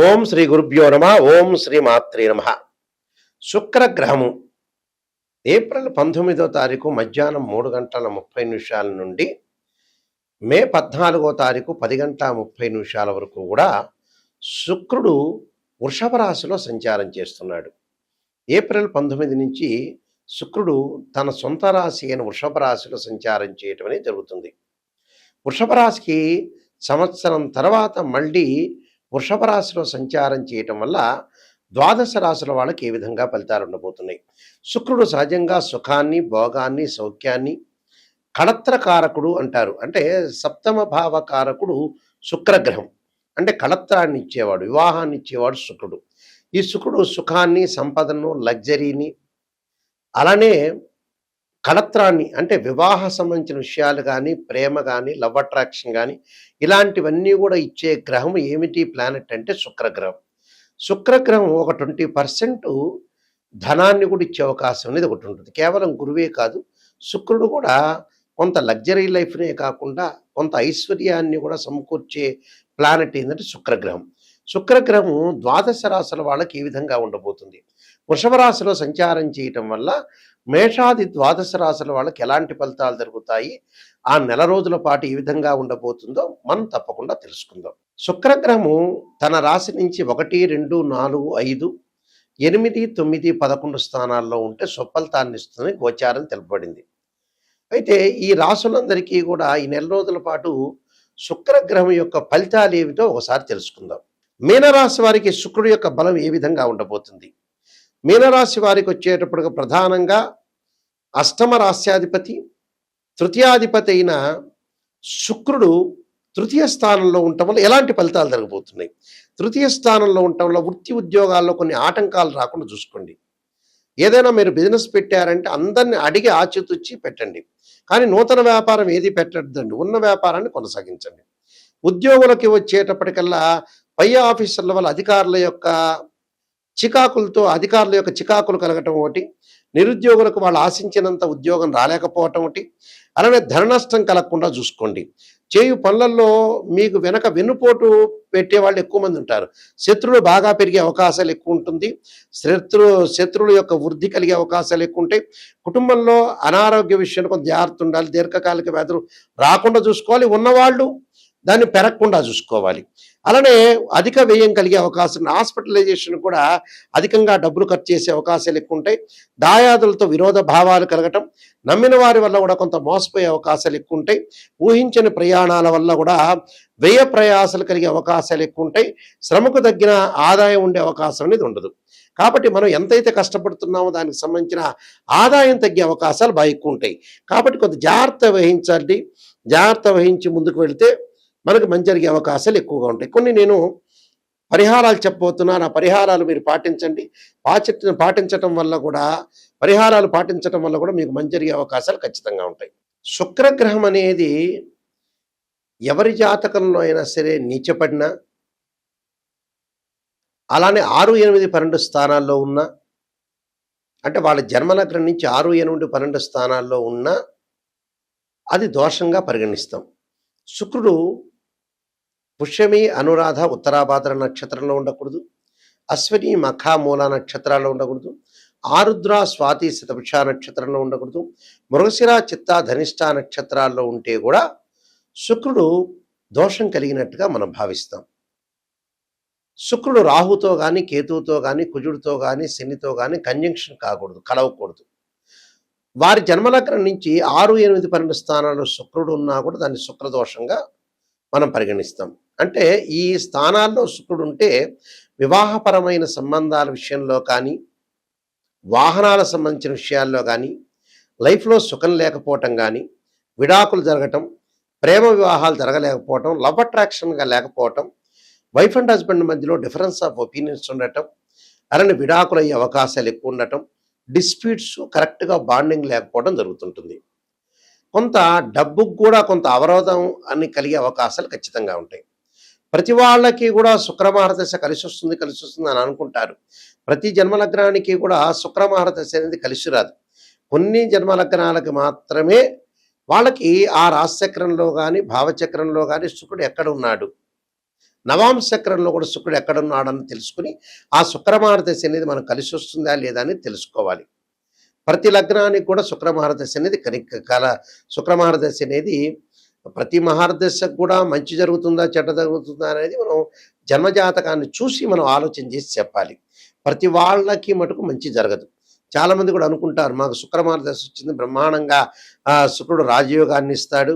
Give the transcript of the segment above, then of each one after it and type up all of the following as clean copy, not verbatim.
ఓం శ్రీ గురుభ్యో నమ. ఓం శ్రీ మాత్రే నమ. శుక్రగ్రహము ఏప్రిల్ 19వ తారీఖు మధ్యాహ్నం 3 గంటల 30 నిమిషాల నుండి మే 14వ తారీఖు 10 గంటల 30 నిమిషాల వరకు కూడా శుక్రుడు వృషభ రాశిలో సంచారం చేస్తున్నాడు. ఏప్రిల్ 19 నుంచి శుక్రుడు తన సొంత రాశి అయిన వృషభ రాశిలో సంచారం చేయటం అనేది జరుగుతుంది. వృషభ రాశికి సంవత్సరం తర్వాత మళ్ళీ వృషభ రాశిలో సంచారం చేయటం వల్ల ద్వాదశ రాశుల వాళ్ళకి ఏ విధంగా ఫలితాలు ఉండబోతున్నాయి. శుక్రుడు సహజంగా సుఖాన్ని, భోగాన్ని, సౌఖ్యాన్ని, కళత్రకారకుడు అంటారు. అంటే సప్తమ భావకారకుడు శుక్రగ్రహం. అంటే కళత్రాన్ని ఇచ్చేవాడు, వివాహాన్ని ఇచ్చేవాడు శుక్రుడు. ఈ శుక్రుడు సుఖాన్ని, సంపదను, లగ్జరీని, అలానే కళత్రాన్ని అంటే వివాహ సంబంధించిన విషయాలు కానీ, ప్రేమ కానీ, లవ్ అట్రాక్షన్ కానీ ఇలాంటివన్నీ కూడా ఇచ్చే గ్రహం ఏమిటి ప్లానెట్ అంటే శుక్రగ్రహం. శుక్రగ్రహం ఒక 20% ధనాన్ని కూడా ఇచ్చే అవకాశం అనేది ఒకటి ఉంటుంది. కేవలం గురువే కాదు, శుక్రుడు కూడా కొంత లగ్జరీ లైఫ్నే కాకుండా కొంత ఐశ్వర్యాన్ని కూడా సమకూర్చే ప్లానెట్ ఏంటంటే శుక్రగ్రహం. శుక్రగ్రహం ద్వాదశ రాశుల వాళ్ళకి ఈ విధంగా ఉండబోతుంది. వృషభ రాశిలో సంచారం చేయటం వల్ల మేషాది ద్వాదశ రాశుల వాళ్ళకి ఎలాంటి ఫలితాలు జరుగుతాయి, ఆ నెల రోజుల పాటు ఏ విధంగా ఉండబోతుందో మనం తప్పకుండా తెలుసుకుందాం. శుక్రగ్రహము తన రాశి నుంచి 1, 2, 4, 5, 8, 9, 11 స్థానాల్లో ఉంటే సుఫలితాన్ని ఇస్తుందని గోచారం తెలుపబడింది. అయితే ఈ రాశులందరికీ కూడా ఈ నెల రోజుల పాటు శుక్రగ్రహం యొక్క ఫలితాలు ఏమిటో ఒకసారి తెలుసుకుందాం. మీనరాశి వారికి శుక్రుడు యొక్క బలం ఏ విధంగా ఉండబోతుంది. మీనరాశి వారికి వచ్చేటప్పటికి ప్రధానంగా అష్టమ రాశ్యాధిపతి, తృతీయాధిపతి అయిన శుక్రుడు తృతీయ స్థానంలో ఉండటం వల్ల ఎలాంటి ఫలితాలు జరగబోతున్నాయి. తృతీయ స్థానంలో ఉండటం వల్ల వృత్తి ఉద్యోగాల్లో కొన్ని ఆటంకాలు రాకుండా చూసుకోండి. ఏదైనా మీరు బిజినెస్ పెట్టారంటే అందరిని అడిగి ఆచితూచి పెట్టండి, కానీ నూతన వ్యాపారం ఏది పెట్టద్దండి. ఉన్న వ్యాపారాన్ని కొనసాగించండి. ఉద్యోగులకి వచ్చేటప్పటికల్లా పై ఆఫీసర్ల వల్ల అధికారుల యొక్క చికాకులు కలగటం ఒకటి, నిరుద్యోగులకు వాళ్ళు ఆశించినంత ఉద్యోగం రాలేకపోవటం ఒకటి, అలానే ధన నష్టం కలగకుండా చూసుకోండి. చేయు పనులలో మీకు వెన్నుపోటు పెట్టేవాళ్ళు ఎక్కువ మంది ఉంటారు. శత్రువులు బాగా పెరిగే అవకాశాలు ఎక్కువ ఉంటుంది. శత్రువుల యొక్క వృద్ధి కలిగే అవకాశాలు ఎక్కువ ఉంటాయి. కుటుంబంలో అనారోగ్య విషయంలో కొంత జాగ్రత్త ఉండాలి. దీర్ఘకాలిక వ్యాధులు రాకుండా చూసుకోవాలి. ఉన్నవాళ్ళు దాన్ని పెరగకుండా చూసుకోవాలి. అలానే అధిక వ్యయం కలిగే అవకాశం, హాస్పిటలైజేషన్ కూడా అధికంగా డబ్బులు ఖర్చు చేసే అవకాశాలు ఎక్కువ ఉంటాయి. దాయాదులతో విరోధ భావాలు కలగటం, నమ్మిన వారి వల్ల కూడా కొంత మోసపోయే అవకాశాలు ఎక్కువ ఉంటాయి. ఊహించని ప్రయాణాల వల్ల కూడా వ్యయ ప్రయాసాలు కలిగే అవకాశాలు ఎక్కువ ఉంటాయి. శ్రమకు తగ్గిన ఆదాయం ఉండే అవకాశం అనేది ఉండదు. కాబట్టి మనం ఎంతైతే కష్టపడుతున్నామో దానికి సంబంధించిన ఆదాయం తగ్గే అవకాశాలు బాగా ఎక్కువ ఉంటాయి. కాబట్టి కొంత జాగ్రత్త వహించాలి. జాగ్రత్త వహించి ముందుకు వెళితే మనకు మంచి జరిగే అవకాశాలు ఎక్కువగా ఉంటాయి. కొన్ని నేను పరిహారాలు చెప్పబోతున్నాను. ఆ పరిహారాలు మీరు పాటించండి. పాటించటం వల్ల కూడా మీకు మంచి జరిగే అవకాశాలు ఖచ్చితంగా ఉంటాయి. శుక్రగ్రహం అనేది ఎవరి జాతకంలో అయినా సరే నీచపడినా, అలానే 6, 8, 12 స్థానాల్లో ఉన్న, అంటే వాళ్ళ జన్మలగ్నం నుంచి 6, 8, 12 స్థానాల్లో ఉన్న అది దోషంగా పరిగణిస్తాం. శుక్రుడు పుష్యమి, అనురాధ, ఉత్తరాభాద్ర నక్షత్రంలో ఉండకూడదు. అశ్విని, మఖ, మూల నక్షత్రాల్లో ఉండకూడదు. ఆరుద్ర, స్వాతి, శతభిష నక్షత్రంలో ఉండకూడదు. మృగశిర, చిత్త, ధనిష్ట నక్షత్రాల్లో ఉంటే కూడా శుక్రుడు దోషం కలిగినట్టుగా మనం భావిస్తాం. శుక్రుడు రాహుతో కానీ, కేతువుతో కానీ, కుజుడితో కానీ, శనితో కానీ కంజంక్షన్ కాకూడదు, కలవకూడదు. వారి జన్మలగ్నం నుంచి 6, 8, 12 స్థానాల్లో శుక్రుడు ఉన్నా కూడా దాన్ని శుక్రదోషంగా మనం పరిగణిస్తాం. అంటే ఈ స్థానాల్లో శుక్రుడు ఉంటే వివాహపరమైన సంబంధాల విషయంలో కానీ, వాహనాలకు సంబంధించిన విషయాల్లో కానీ, లైఫ్లో సుఖం లేకపోవటం కానీ, విడాకులు జరగటం, ప్రేమ వివాహాలు జరగలేకపోవటం, లవ్ అట్రాక్షన్గా లేకపోవటం, వైఫ్ అండ్ హస్బెండ్ మధ్యలో డిఫరెన్స్ ఆఫ్ ఒపీనియన్స్ ఉండటం, అలానే విడాకులు అయ్యే అవకాశాలు ఎక్కువ ఉండటం, డిస్ప్యూట్స్ కరెక్ట్గా బాండింగ్ లేకపోవడం జరుగుతుంటుంది. కొంత డబ్బుకు కూడా కొంత అవరోధం అని కలిగే అవకాశాలు ఖచ్చితంగా ఉంటాయి. ప్రతి వాళ్ళకి కూడా శుక్రమహారదశ కలిసి వస్తుంది అని అనుకుంటారు. ప్రతి జన్మలగ్నానికి కూడా శుక్రమహారదశ అనేది కలిసి రాదు. కొన్ని జన్మలగ్నాలకు మాత్రమే వాళ్ళకి ఆ రాశిచక్రంలో కానీ, భావచక్రంలో కానీ శుక్రుడు ఎక్కడ ఉన్నాడు, నవాంశ చక్రంలో కూడా శుక్రుడు ఎక్కడున్నాడని తెలుసుకుని ఆ శుక్రమహార దశ అనేది మనకు కలిసి వస్తుందా లేదా అని తెలుసుకోవాలి. ప్రతి లగ్నానికి కూడా శుక్రమహార దశ అనేది శుక్రమహార దశ అనేది ప్రతి మహారదశకు కూడా మంచి జరుగుతుందా చెడ్డ జరుగుతుందా అనేది మనం జన్మజాతకాన్ని చూసి మనం ఆలోచన చేసి చెప్పాలి. ప్రతి వాళ్ళకి మటుకు మంచి జరగదు. చాలామంది కూడా అనుకుంటారు మాకు శుక్రమహార దశ వచ్చింది బ్రహ్మాండంగా శుక్రుడు రాజయోగాన్ని ఇస్తాడు,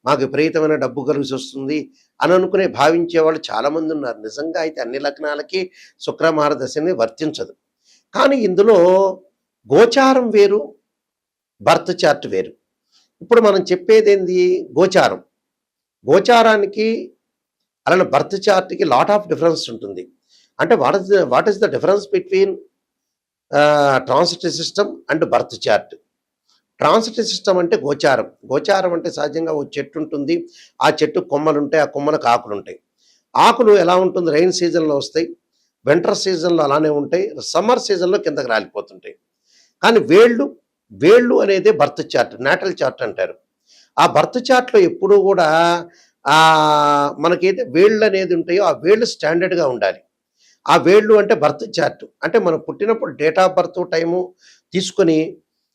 మాకు విపరీతమైన డబ్బు కలిసి వస్తుంది అని అనుకునే భావించే వాళ్ళు చాలామంది ఉన్నారు. నిజంగా అయితే అన్ని లగ్నాలకి శుక్రమహార దశ అనేది వర్తించదు. కానీ ఇందులో గోచారం వేరు, బర్త్ చార్ట్ వేరు. ఇప్పుడు మనం చెప్పేది ఏంది? గోచారం. గోచారానికి అలానే బర్త్ చార్ట్కి లాట్ ఆఫ్ డిఫరెన్స్ ఉంటుంది. అంటే what is the difference between transit system and birth chart. Transit system అంటే గోచారం. గోచారం అంటే సహజంగా ఓ చెట్టు ఉంటుంది, ఆ చెట్టు కొమ్మలు ఉంటాయి, ఆ కొమ్మలకు ఆకులు ఉంటాయి. ఆకులు ఎలా ఉంటుంది? రైన్ సీజన్లో వస్తాయి, వింటర్ సీజన్లో అలానే ఉంటాయి, సమ్మర్ సీజన్లో కిందకి రాలిపోతుంటాయి. కానీ వేళ్ళు అనేది బర్త్ చార్ట్, నాటల్ చార్ట్ అంటారు. ఆ బర్త్ చార్ట్లో ఎప్పుడూ కూడా మనకైతే వేళ్ళు అనేది ఉంటాయో ఆ వేళ్ళు స్టాండర్డ్గా ఉండాలి. ఆ వేళ్ళు అంటే బర్త్ చార్ట్ అంటే మనం పుట్టినప్పుడు డేట్ ఆఫ్ బర్త్ టైము తీసుకొని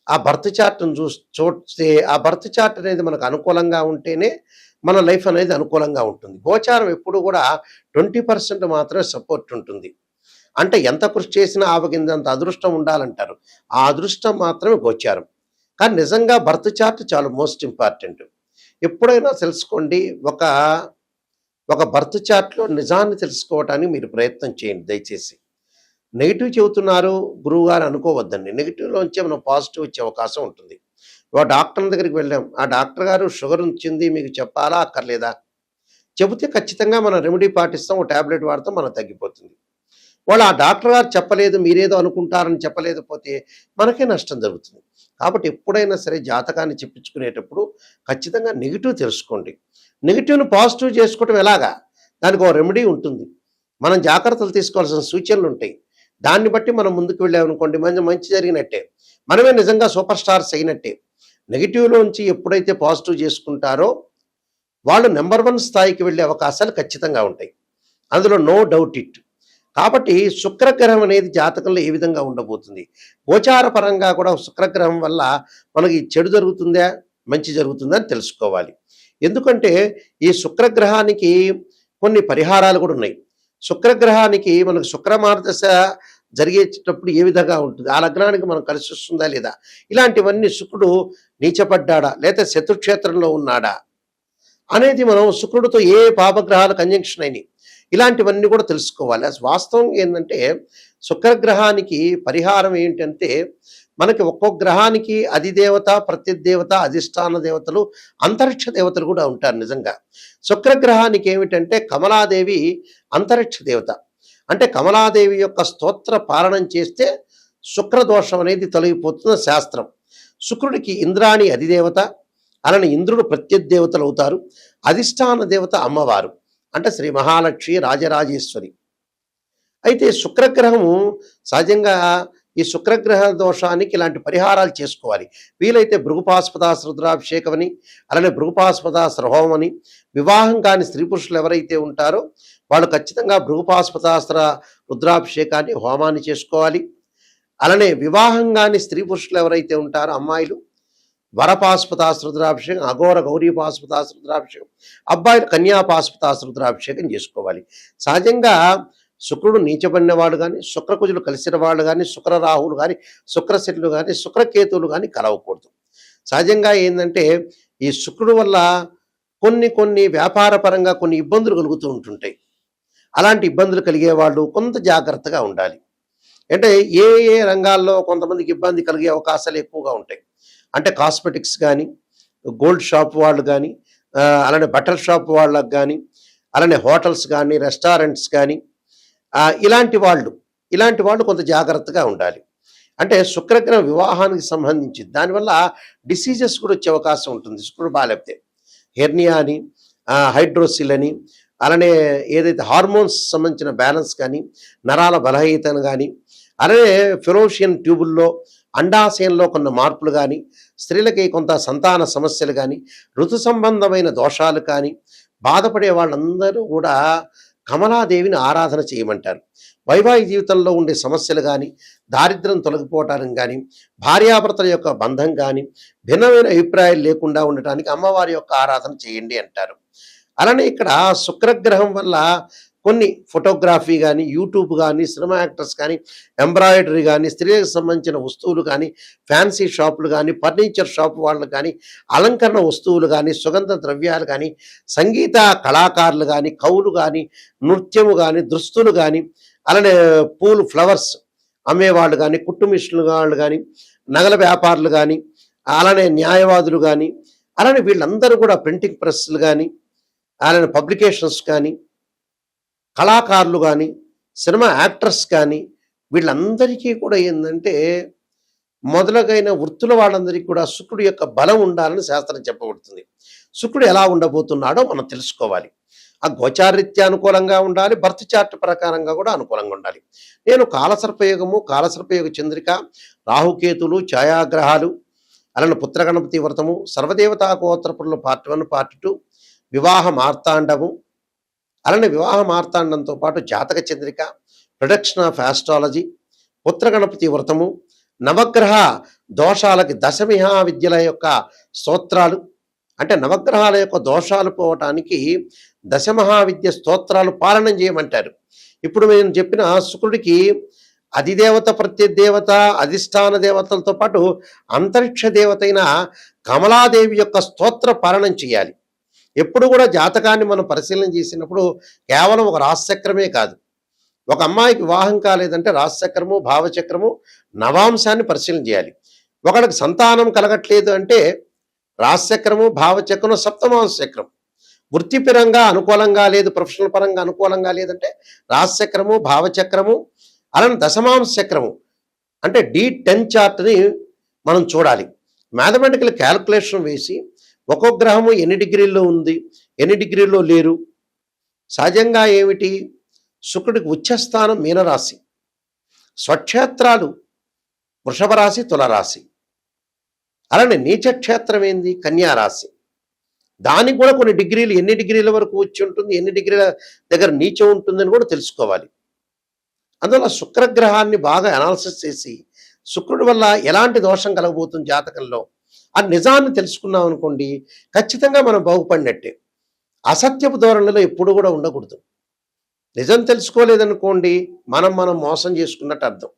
ఆ బర్త్ చార్ట్ను చూస్తే ఆ బర్త్ చార్ట్ అనేది మనకు అనుకూలంగా ఉంటేనే మన లైఫ్ అనేది అనుకూలంగా ఉంటుంది. గోచారం ఎప్పుడు కూడా 20% మాత్రమే సపోర్ట్ ఉంటుంది. అంటే ఎంత కృషి చేసినా ఆవగిందంత అదృష్టం ఉండాలంటారు. ఆ అదృష్టం మాత్రమే గోచారం. కానీ నిజంగా బర్త్ చార్ట్ చాలా మోస్ట్ ఇంపార్టెంట్. ఎప్పుడైనా తెలుసుకోండి, ఒక బర్త్ చార్ట్లో నిజాన్ని తెలుసుకోవటానికి మీరు ప్రయత్నం చేయండి దయచేసి. నెగిటివ్ చెబుతున్నారు గురువు గారు అనుకోవద్దండి. నెగిటివ్లోంచే మనం పాజిటివ్ వచ్చే అవకాశం ఉంటుంది. ఒక డాక్టర్ దగ్గరికి వెళ్ళాం, ఆ డాక్టర్ గారు షుగర్ వచ్చింది మీకు చెప్పాలా అక్కర్లేదా? చెబితే ఖచ్చితంగా మనం రెమెడీ పాటిస్తాం, ఒక ట్యాబ్లెట్ వాడతాం, మనకు తగ్గిపోతుంది. వాళ్ళు ఆ డాక్టర్ గారు చెప్పలేదు, మీరేదో అనుకుంటారని చెప్పలేకపోతే మనకే నష్టం జరుగుతుంది. కాబట్టి ఎప్పుడైనా సరే జాతకాన్ని చెప్పించుకునేటప్పుడు ఖచ్చితంగా నెగిటివ్ తెలుసుకోండి. నెగిటివ్ను పాజిటివ్ చేసుకోవటం ఎలాగా? దానికి ఒక రెమెడీ ఉంటుంది. మనం జాగ్రత్తలు తీసుకోవాల్సిన సూచనలు ఉంటాయి. దాన్ని బట్టి మనం ముందుకు వెళ్ళామనుకోండి మంచి జరిగినట్టే, మనమే నిజంగా సూపర్ స్టార్స్ అయినట్టే. నెగిటివ్లోంచి ఎప్పుడైతే పాజిటివ్ చేసుకుంటారో వాళ్ళు నెంబర్ 1 స్థాయికి వెళ్ళే అవకాశాలు ఖచ్చితంగా ఉంటాయి. అందులో నో డౌట్ ఇట్. కాబట్టి శుక్రగ్రహం అనేది జాతకంలో ఏ విధంగా ఉండబోతుంది? గోచార పరంగా కూడా శుక్రగ్రహం వల్ల మనకి చెడు జరుగుతుందా, మంచి జరుగుతుందా అని తెలుసుకోవాలి. ఎందుకంటే ఈ శుక్రగ్రహానికి కొన్ని పరిహారాలు కూడా ఉన్నాయి. శుక్రగ్రహానికి మనకు శుక్రమహార దశ జరిగేటప్పుడు ఏ విధంగా ఉంటుంది, ఆ లగ్నానికి మనం కలిసి వస్తుందా లేదా, ఇలాంటివన్నీ శుక్రుడు నీచపడ్డాడా లేదా శత్రుక్షేత్రంలో ఉన్నాడా అనేది మనం శుక్రుడితో ఏ పాపగ్రహాలు కంజంక్షన్ అయినాయి ఇలాంటివన్నీ కూడా తెలుసుకోవాలి. వాస్తవం ఏంటంటే శుక్రగ్రహానికి పరిహారం ఏంటంటే మనకి ఒక్కొక్క గ్రహానికి అధిదేవత, ప్రత్యదేవత, అధిష్టాన దేవతలు, అంతరిక్ష దేవతలు కూడా ఉంటారు. నిజంగా శుక్రగ్రహానికి ఏమిటంటే కమలాదేవి అంతరిక్ష దేవత. అంటే కమలాదేవి యొక్క స్తోత్ర పాలనం చేస్తే శుక్రదోషం అనేది తొలగిపోతున్న శాస్త్రం. శుక్రుడికి ఇంద్రాణి అధిదేవత, అలానే ఇంద్రుడు ప్రత్యదేవతలు అవుతారు. అధిష్టాన దేవత అమ్మవారు అంటే శ్రీ మహాలక్ష్మి రాజరాజేశ్వరి. అయితే శుక్రగ్రహము సహజంగా ఈ శుక్రగ్రహ దోషానికి ఇలాంటి పరిహారాలు చేసుకోవాలి. వీలైతే భృగుపాస్పదాస్త్ర రుద్రాభిషేకం అని, అలానే భృగుపాస్పదాస్త్ర హోమం అని, వివాహం కాని స్త్రీ పురుషులు ఎవరైతే ఉంటారో వాళ్ళు ఖచ్చితంగా భృగుపాస్పదాస్త్ర రుద్రాభిషేకాన్ని హోమాన్ని చేసుకోవాలి. అలానే వివాహం కాని స్త్రీ పురుషులు ఎవరైతే ఉంటారో అమ్మాయిలు వరపాస్పదాస్త్ర రుద్రాభిషేకం, అఘోర గౌరీ పాస్పదాస్త్ర రుద్రాభిషేకం, అబ్బాయిలు కన్యాపాస్పదాస్త్ర రుద్రాభిషేకం చేసుకోవాలి. సహజంగా శుక్రుడు నీచబడిన వాడు కానీ, శుక్రకుజులు కలిసిన వాళ్ళు కానీ, శుక్రరాహులు కానీ, శుక్రశనులు కానీ, శుక్రకేతువులు కానీ కలవకూడదు. సహజంగా ఏంటంటే ఈ శుక్రుడు వల్ల కొన్ని వ్యాపార పరంగా కొన్ని ఇబ్బందులు కలుగుతూ ఉంటుంటాయి. అలాంటి ఇబ్బందులు కలిగే వాళ్ళు కొంత జాగ్రత్తగా ఉండాలి. అంటే ఏ రంగాల్లో కొంతమందికి ఇబ్బంది కలిగే అవకాశాలు ఎక్కువగా ఉంటాయి. అంటే కాస్మెటిక్స్ కానీ, గోల్డ్ షాప్ వాళ్ళు కానీ, అలానే బట్టల షాప్ వాళ్ళకు కానీ, అలానే హోటల్స్ కానీ, రెస్టారెంట్స్ కానీ, ఇలాంటి వాళ్ళు కొంత జాగ్రత్తగా ఉండాలి. అంటే శుక్రగ్రహం వివాహానికి సంబంధించి దానివల్ల డిసీజెస్ కూడా వచ్చే అవకాశం ఉంటుంది. శుక్రుడు బాగాలేకపోతే హెర్నియా అని, హైడ్రోసిల్ అని, అలానే ఏదైతే హార్మోన్స్ సంబంధించిన బ్యాలెన్స్ కానీ, నరాల బలహీనతను కానీ, అలానే ఫెలోషియన్ ట్యూబుల్లో అండాశయంలో కొన్ని మార్పులు కానీ, స్త్రీలకి కొంత సంతాన సమస్యలు కానీ, ఋతు సంబంధమైన దోషాలు కానీ బాధపడే వాళ్ళందరూ కూడా కమలాదేవిని ఆరాధన చేయమంటారు. వైవాహిక జీవితంలో ఉండే సమస్యలు కానీ, దారిద్ర్యం తొలగిపోవటానికి కానీ, భార్యాభర్తల యొక్క బంధం కానీ, భిన్నమైన అభిప్రాయాలు లేకుండా ఉండటానికి అమ్మవారి యొక్క ఆరాధన చేయండి అంటారు. అలానే ఇక్కడ శుక్రగ్రహం వల్ల కొన్ని ఫోటోగ్రఫీ కానీ, యూట్యూబ్ కానీ, సినిమా యాక్టర్స్ కానీ, ఎంబ్రాయిడరీ కానీ, స్త్రీలకు సంబంధించిన వస్తువులు కానీ, ఫ్యాన్సీ షాపులు కానీ, ఫర్నిచర్ షాప్ వాళ్ళు కానీ, అలంకరణ వస్తువులు కానీ, సుగంధ ద్రవ్యాలు కానీ, సంగీత కళాకారులు కానీ, కవులు కానీ, నృత్యము కానీ, దుస్తులు కానీ, అలానే పూలు ఫ్లవర్స్ అమ్మేవాళ్ళు కానీ, కుట్టు మిషన్లు వాళ్ళు కానీ, నగల వ్యాపారులు కానీ, అలానే న్యాయవాదులు కానీ, అలానే వీళ్ళందరూ కూడా ప్రింటింగ్ ప్రెస్లు కానీ, అలానే పబ్లికేషన్స్ కానీ, కళాకారులు కానీ, సినిమా యాక్టర్స్ కానీ, వీళ్ళందరికీ కూడా ఏంటంటే మొదలగైన వృత్తుల వాళ్ళందరికీ కూడా శుక్రుడి యొక్క బలం ఉండాలని శాస్త్రం చెప్పబడుతుంది. శుక్రుడు ఎలా ఉండబోతున్నాడో మనం తెలుసుకోవాలి. ఆ గోచారీత్యా అనుకూలంగా ఉండాలి, బర్త్ చార్ట్ ప్రకారంగా కూడా అనుకూలంగా ఉండాలి. నేను కాలసర్పయోగము, కాలసర్పయోగ చంద్రిక, రాహుకేతులు, ఛాయాగ్రహాలు, అలానే పుత్రగణపతి వ్రతము, సర్వదేవతా గోత్రపురులు పార్ట్ 1 పార్ట్ 2, వివాహ మార్తాండము, అలానే వివాహ మార్తాండంతో పాటు జాతక చంద్రిక, ప్రొడక్షన్ ఆఫ్ ఆస్ట్రాలజీ, పుత్రగణపతి వ్రతము, నవగ్రహ దోషాలకి దశమిహా విద్యల యొక్క స్తోత్రాలు, అంటే నవగ్రహాల యొక్క దోషాలు పోవటానికి దశమహావిద్య స్తోత్రాలు పాలనం చేయమంటారు. ఇప్పుడు నేను చెప్పిన శుక్రుడికి అధిదేవత, ప్రత్యదేవత, అధిష్టాన దేవతలతో పాటు అంతరిక్ష దేవత అయిన కమలాదేవి యొక్క స్తోత్ర పాలనం చేయాలి. ఎప్పుడు కూడా జాతకాన్ని మనం పరిశీలన చేసినప్పుడు కేవలం ఒక రాశిచక్రమే కాదు, ఒక అమ్మాయికి వివాహం కాలేదంటే రాశిచక్రము, భావచక్రము, నవాంశాన్ని పరిశీలన చేయాలి. ఒకడికి సంతానం కలగట్లేదు అంటే రాశిచక్రము, భావచక్రము, సప్తమాంశ చక్రం. వృత్తిపరంగా అనుకూలంగా లేదు, ప్రొఫెషనల్ పరంగా అనుకూలంగా లేదంటే రాశిచక్రము, భావచక్రము, అలానే దశమాంశ చక్రము అంటే D10 చార్ట్ని మనం చూడాలి. మ్యాథమెటికల్ క్యాల్కులేషన్ వేసి ఒక్కొక్క గ్రహము ఎన్ని డిగ్రీల్లో ఉంది, ఎన్ని డిగ్రీల్లో లేరు. సహజంగా ఏమిటి, శుక్రుడికి ఉచ్చస్థానం మీనరాశి, స్వక్షేత్రాలు వృషభ రాశి, తులరాశి, అలానే నీచక్షేత్రం ఏంది కన్యారాశి. దానికి కూడా కొన్ని డిగ్రీలు, ఎన్ని డిగ్రీల వరకు వచ్చి ఉంటుంది, ఎన్ని డిగ్రీల దగ్గర నీచం ఉంటుందని కూడా తెలుసుకోవాలి. అందువల్ల శుక్రగ్రహాన్ని బాగా అనాలిసిస్ చేసి శుక్రుడి వల్ల ఎలాంటి దోషం కలగబోతుంది జాతకంలో ఆ నిజాన్ని తెలుసుకున్నాం అనుకోండి, ఖచ్చితంగా మనం బాగుపడినట్టే. అసత్యపు ధోరణిలో ఎప్పుడు కూడా ఉండకూడదు. నిజం తెలుసుకోలేదనుకోండి, మనం మోసం చేసుకున్నట్టు అర్థం.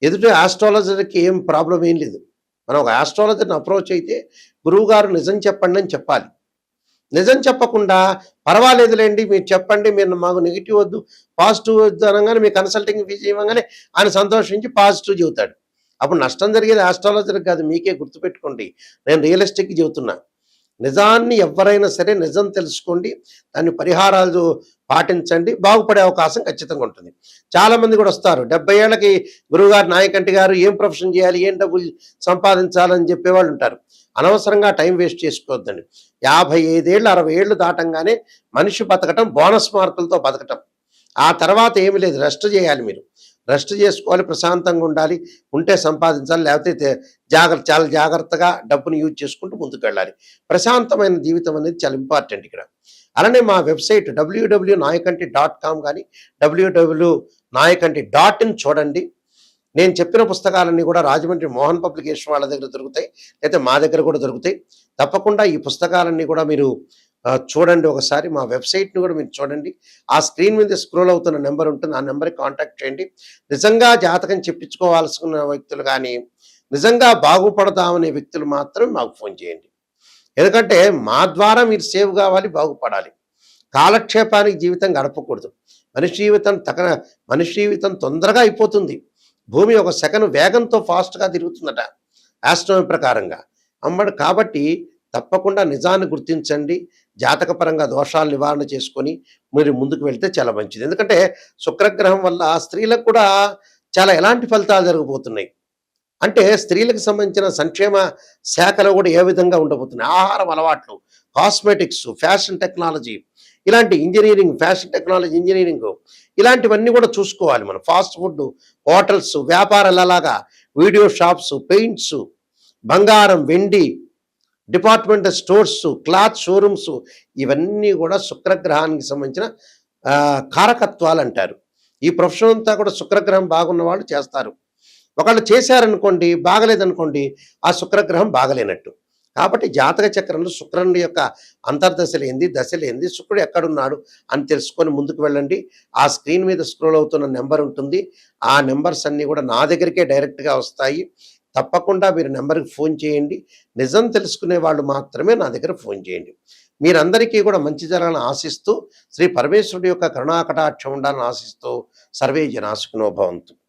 ఎదుటి ఆస్ట్రాలజర్కి ఏం ప్రాబ్లం ఏం లేదు. మనం ఒక ఆస్ట్రాలజర్ని అప్రోచ్ అయితే గురువుగారు నిజం చెప్పండి అని చెప్పాలి. నిజం చెప్పకుండా పర్వాలేదులేండి మీరు చెప్పండి, మీరు మాకు నెగిటివ్ వద్దు పాజిటివ్ వద్దు అనగానే మీ కన్సల్టింగ్ ఫీజు ఇవ్వగానే ఆయన సంతోషించి పాజిటివ్ చెబుతాడు. అప్పుడు నష్టం జరిగేది ఆస్ట్రాలజర్కి కాదు, మీకే. గుర్తుపెట్టుకోండి, నేను రియలిస్టిక్ చెబుతున్నా. నిజాన్ని ఎవరైనా సరే నిజం తెలుసుకోండి, దాన్ని పరిహారాలు పాటించండి, బాగుపడే అవకాశం ఖచ్చితంగా ఉంటుంది. చాలామంది కూడా వస్తారు 70 ఏళ్ళకి గురువుగారు, నాయకంటి గారు ఏం ప్రొఫెషన్ చేయాలి, ఏం డబ్బులు సంపాదించాలని చెప్పేవాళ్ళు ఉంటారు. అనవసరంగా టైం వేస్ట్ చేసుకోవద్దండి. 55 ఏళ్ళు 60 ఏళ్ళు దాటంగానే మనిషి బతకటం బోనస్ మార్కులతో బతకటం. ఆ తర్వాత ఏమి లేదు, రెస్ట్ చేయాలి. మీరు రెస్ట్ చేసుకోవాలి, ప్రశాంతంగా ఉండాలి, ఉంటే సంపాదించాలి, లేకపోతే చాలా జాగ్రత్తగా డబ్బుని యూజ్ చేసుకుంటూ ముందుకు వెళ్ళాలి. ప్రశాంతమైన జీవితం అనేది చాలా ఇంపార్టెంట్ ఇక్కడ. అలానే మా వెబ్సైట్ www.nayakanti.com కానీ www.nayakanti.in చూడండి. నేను చెప్పిన పుస్తకాలన్నీ కూడా రాజమండ్రి మోహన్ పబ్లికేషన్ వాళ్ళ దగ్గర దొరుకుతాయి, అయితే మా దగ్గర కూడా దొరుకుతాయి. తప్పకుండా ఈ పుస్తకాలన్నీ కూడా మీరు చూడండి. ఒకసారి మా వెబ్సైట్ని కూడా మీరు చూడండి. ఆ స్క్రీన్ మీద స్క్రోల్ అవుతున్న నెంబర్ ఉంటుంది, ఆ నెంబర్కి కాంటాక్ట్ చేయండి. నిజంగా జాతకం చెప్పించుకోవాల్సిన వ్యక్తులు కానీ, నిజంగా బాగుపడదామనే వ్యక్తులు మాత్రం మాకు ఫోన్ చేయండి. ఎందుకంటే మా ద్వారా మీరు సేవ్ కావాలి, బాగుపడాలి. కాలక్షేపానికి జీవితం గడపకూడదు. మనిషి జీవితం తొందరగా అయిపోతుంది. భూమి ఒక సెకండ్ వేగంతో ఫాస్ట్గా తిరుగుతుందట ఆస్ట్రోనమీ ప్రకారంగా కాబట్టి తప్పకుండా నిజాన్ని గుర్తించండి. జాతకపరంగా దోషాలు నివారణ చేసుకొని మీరు ముందుకు వెళ్తే చాలా మంచిది. ఎందుకంటే శుక్రగ్రహం వల్ల స్త్రీలకు కూడా చాలా ఎలాంటి ఫలితాలు జరగబోతున్నాయి అంటే, స్త్రీలకు సంబంధించిన సంక్షేమ శాఖలో కూడా ఏ విధంగా ఉండబోతున్నాయి, ఆహారం అలవాట్లు, కాస్మెటిక్స్, ఫ్యాషన్ టెక్నాలజీ, ఇలాంటి ఇంజనీరింగ్, ఫ్యాషన్ టెక్నాలజీ ఇంజనీరింగ్, ఇలాంటివన్నీ కూడా చూసుకోవాలి మనం. ఫాస్ట్ ఫుడ్, హోటల్స్, వ్యాపారాలు, అలాగా వీడియో షాప్స్, పెయింట్స్, బంగారం, వెండి, డిపార్ట్మెంటల్ స్టోర్స్, క్లాత్ షోరూమ్స్, ఇవన్నీ కూడా శుక్రగ్రహానికి సంబంధించిన కారకత్వాలు అంటారు. ఈ ప్రొఫెషన్ అంతా కూడా శుక్రగ్రహం బాగున్న వాళ్ళు చేస్తారు. ఒకళ్ళు చేశారనుకోండి, బాగలేదనుకోండి, ఆ శుక్రగ్రహం బాగలేనట్టు. కాబట్టి జాతక చక్రంలో శుక్రుని యొక్క అంతర్దశలేంది, దశలేంది, శుక్రుడు ఎక్కడున్నాడు అని తెలుసుకొని ముందుకు వెళ్ళండి. ఆ స్క్రీన్ మీద స్క్రోల్ అవుతున్న నెంబర్ ఉంటుంది. ఆ నెంబర్స్ అన్నీ కూడా నా దగ్గరికే డైరెక్ట్‌గా వస్తాయి. తప్పకుండా మీరు నెంబర్‌కి ఫోన్ చేయండి. నిజం తెలుసుకునే వాళ్ళు మాత్రమే నా దగ్గర ఫోన్ చేయండి. మీరందరికీ కూడా మంచి జరగాలని ఆశిస్తూ, శ్రీ పరమేశ్వరుడి యొక్క కరుణా కటాక్షం ఉండాలని ఆశిస్తూ, సర్వే జనా సుఖినో భవంతు.